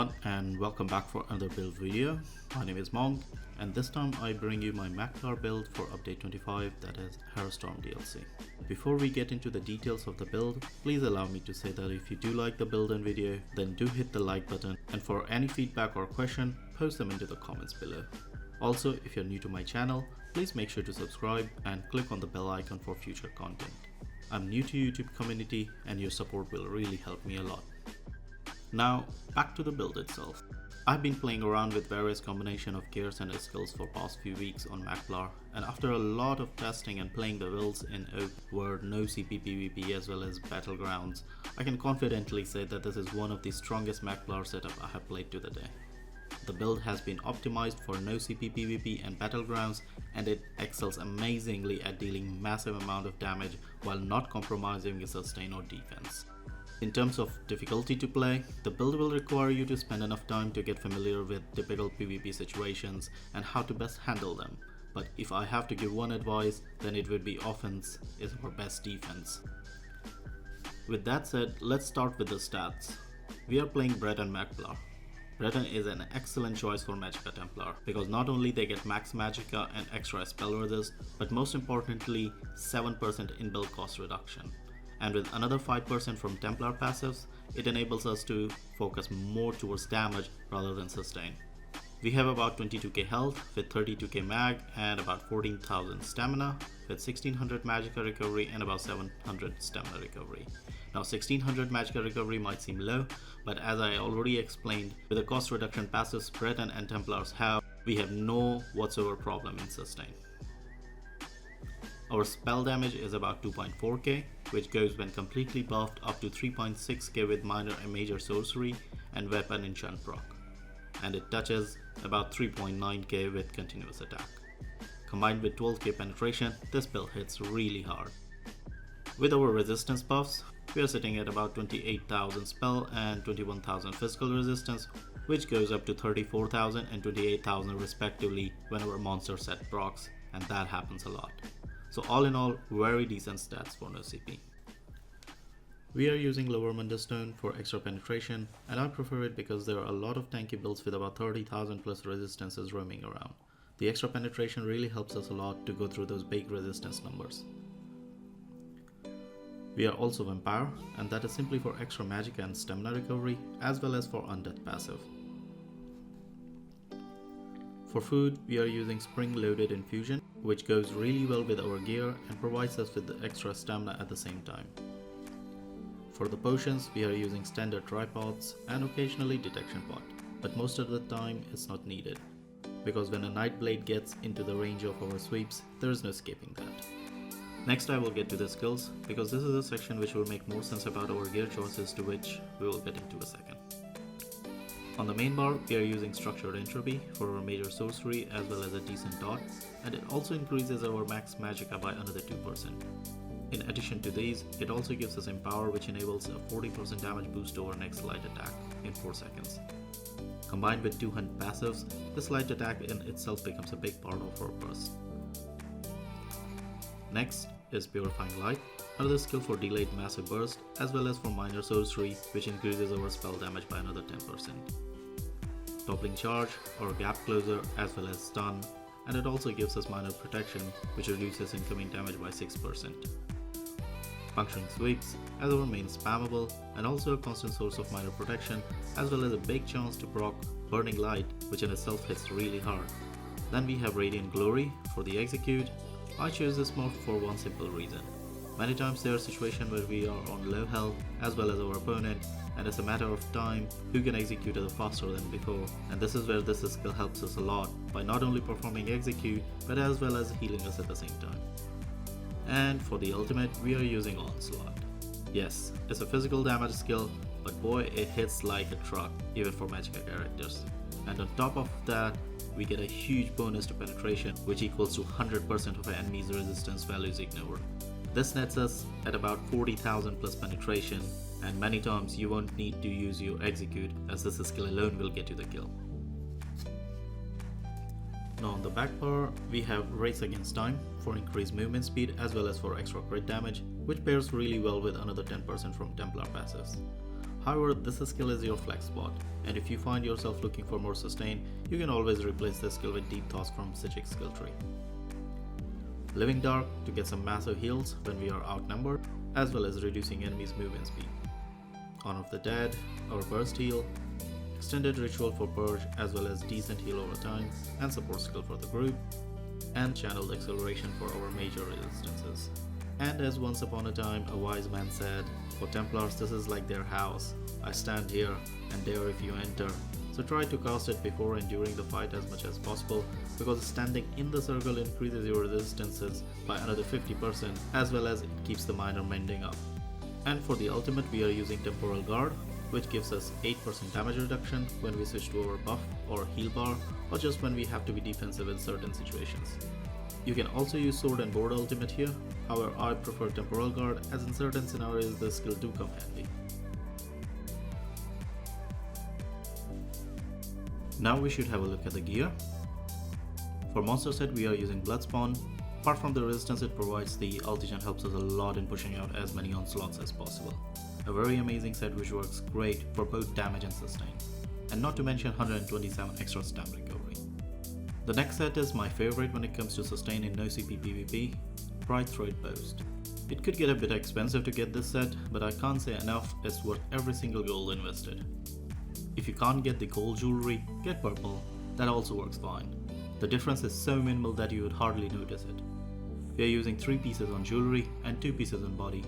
everyone and welcome back for another build video. My name is Monk and this time I bring you my Magplar build for update 25, that is Hailstorm DLC. Before we get into the details of the build, please allow me to say that if you do like the build and video, then do hit the like button, and for any feedback or question, post them into the comments below. Also, if you're new to my channel, please make sure to subscribe and click on the bell icon for future content. I'm new to YouTube community and your support will really help me a lot. Now, back to the build itself. I've been playing around with various combination of gears and skills for past few weeks on Magplar, and after a lot of testing and playing the builds in open world, no CP PvP as well as battlegrounds, I can confidently say that this is one of the strongest Magplar setup I have played to the day. The build has been optimized for no CP PvP and battlegrounds, and it excels amazingly at dealing massive amount of damage while not compromising its sustain or defense. In terms of difficulty to play, the build will require you to spend enough time to get familiar with typical PvP situations and how to best handle them. But if I have to give one advice, then it would be offense is our best defense. With that said, let's start with the stats. We are playing Bread and Magplar. Breton is an excellent choice for Magicka Templar because not only they get max Magicka and extra spell resist, but most importantly 7% inbuilt cost reduction. And with another 5% from Templar passives, it enables us to focus more towards damage rather than sustain. We have about 22k health with 32k mag and about 14,000 stamina with 1600 Magicka recovery and about 700 stamina recovery. Now 1600 Magicka recovery might seem low, but as I already explained, with the cost reduction passives Breton and Templars have, we have no whatsoever problem in sustain. Our spell damage is about 2.4k, which goes when completely buffed up to 3.6k with minor and major sorcery and weapon enchant proc, and it touches about 3.9k with continuous attack. Combined with 12k penetration, this build hits really hard. With our resistance buffs, we are sitting at about 28,000 spell and 21,000 physical resistance, which goes up to 34,000 and 28,000 respectively when our monster set procs, and that happens a lot. So all in all, very decent stats for no CP. We are using Lower Stone for extra penetration, and I prefer it because there are a lot of tanky builds with about 30,000 plus resistances roaming around. The extra penetration really helps us a lot to go through those big resistance numbers. We are also Vampire, and that is simply for extra Magicka and stamina recovery as well as for undead passive. For food, we are using Spring Loaded Infusion, which goes really well with our gear and provides us with the extra stamina at the same time. For the potions, we are using standard tripods and occasionally detection pot, but most of the time it's not needed, because when a Nightblade gets into the range of our sweeps, there is no escaping that. Next I will get to the skills, because this is a section which will make more sense about our gear choices, to which we will get into a second. On the main bar, we are using Structured Entropy for our major sorcery as well as a decent dot, and it also increases our max Magicka by another 2%. In addition to these, it also gives us Empower, which enables a 40% damage boost to our next light attack in 4 seconds. Combined with 2 hunt passives, this light attack in itself becomes a big part of our burst. Next is Purifying Light, another skill for delayed massive burst as well as for minor sorcery, which increases our spell damage by another 10%. Toppling Charge or Gap Closer as well as Stun, and it also gives us minor protection, which reduces incoming damage by 6%. Puncturing Sweeps as our main spammable and also a constant source of minor protection, as well as a big chance to proc Burning Light, which in itself hits really hard. Then we have Radiant Glory for the execute. I chose this mod for one simple reason. Many times there are situations where we are on low health as well as our opponent, and it's a matter of time who can execute it faster than before, and this is where this skill helps us a lot by not only performing execute but as well as healing us at the same time. And for the ultimate, we are using Onslaught. Yes, it's a physical damage skill, but boy, it hits like a truck even for Magicka characters. And on top of that, we get a huge bonus to penetration, which equals to 100% of our enemy's resistance values ignored. This nets us at about 40,000 plus penetration, and many times you won't need to use your execute, as this skill alone will get you the kill. Now on the back bar, we have Race Against Time for increased movement speed as well as for extra crit damage, which pairs really well with another 10% from Templar passives. However, this skill is your flex spot, and if you find yourself looking for more sustain, you can always replace this skill with Deep Thoughts from Psychic skill tree. Living Dark to get some massive heals when we are outnumbered, as well as reducing enemies' movement speed. Honor of the Dead, our burst heal, extended ritual for purge as well as decent heal over time, and support skill for the group, and channeled acceleration for our major resistances. And as once upon a time a wise man said, for Templars this is like their house. I stand here and there if you enter. So try to cast it before and during the fight as much as possible, because standing in the circle increases your resistances by another 50%, as well as it keeps the minor mending up. And for the ultimate we are using Temporal Guard, which gives us 8% damage reduction when we switch to our buff or heal bar, or just when we have to be defensive in certain situations. You can also use Sword and Board ultimate here, however I prefer Temporal Guard as in certain scenarios this skill do come handy. Now we should have a look at the gear. For monster set we are using Bloodspawn. Apart from the resistance it provides, the Ultigen helps us a lot in pushing out as many onslaughts as possible. A very amazing set which works great for both damage and sustain, and not to mention 127 extra stam recovery. The next set is my favorite when it comes to sustain in no CP PvP, Bright Thread Boast. It could get a bit expensive to get this set, but I can't say enough, it's worth every single gold invested. If you can't get the gold jewelry, get purple, that also works fine. The difference is so minimal that you would hardly notice it. We are using 3 pieces on jewelry and 2 pieces on body.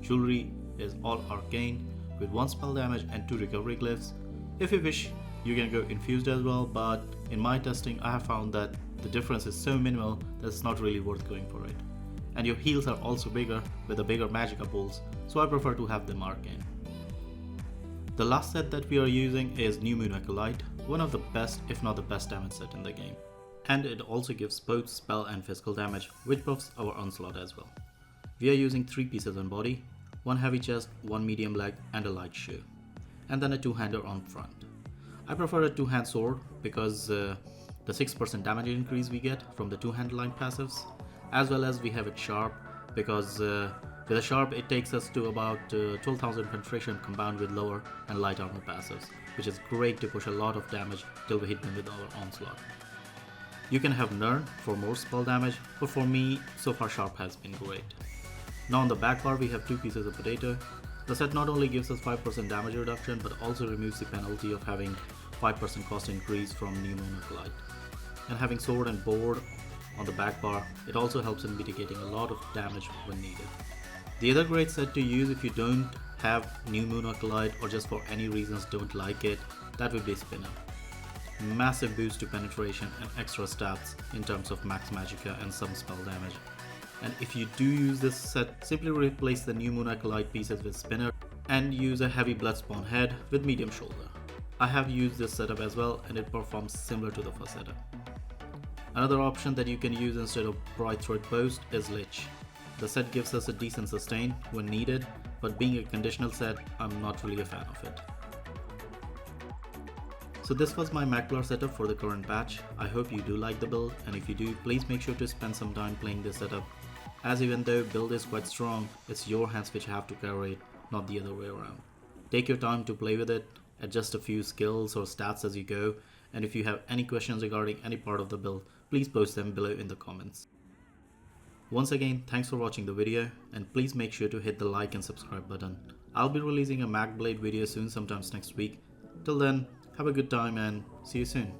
Jewelry is all arcane with 1 spell damage and 2 recovery glyphs. If you wish, you can go infused as well, but in my testing I have found that the difference is so minimal that it's not really worth going for it. And your heals are also bigger with the bigger Magicka pools, so I prefer to have them arcane. The last set that we are using is New Moon Acolyte, one of the best if not the best damage set in the game. And it also gives both spell and physical damage, which buffs our onslaught as well. We are using 3 pieces on body, 1 heavy chest, 1 medium leg and a light shoe, and then a 2-hander on front. I prefer a 2-hand sword because the 6% damage increase we get from the 2-hand line passives, as well as we have it sharp because with a sharp it takes us to about 12,000 penetration combined with lower and light armor passives, which is great to push a lot of damage till we hit them with our onslaught. You can have Nern for more spell damage, but for me so far sharp has been great. Now on the back bar we have 2 pieces of potato. The set not only gives us 5% damage reduction but also removes the penalty of having 5% cost increase from New Moon Acolyte. And having Sword and Board on the back bar, it also helps in mitigating a lot of damage when needed. The other great set to use if you don't have New Moon Acolyte or just for any reasons don't like it, that would be Spinner. Massive boost to penetration and extra stats in terms of max magicka and some spell damage. And if you do use this set, simply replace the New Moon Acolyte pieces with Spinner and use a heavy Bloodspawn head with medium shoulder. I have used this setup as well and it performs similar to the first setup. Another option that you can use instead of Bright Thread Boast is Lich. The set gives us a decent sustain when needed, but being a conditional set, I'm not really a fan of it. So this was my Magplar setup for the current patch. I hope you do like the build, and if you do, please make sure to spend some time playing this setup, as even though build is quite strong, it's your hands which have to carry it, not the other way around. Take your time to play with it, adjust a few skills or stats as you go, and if you have any questions regarding any part of the build, please post them below in the comments. Once again, thanks for watching the video, and please make sure to hit the like and subscribe button. I'll be releasing a Magblade video soon, sometimes next week. Till then, have a good time and see you soon.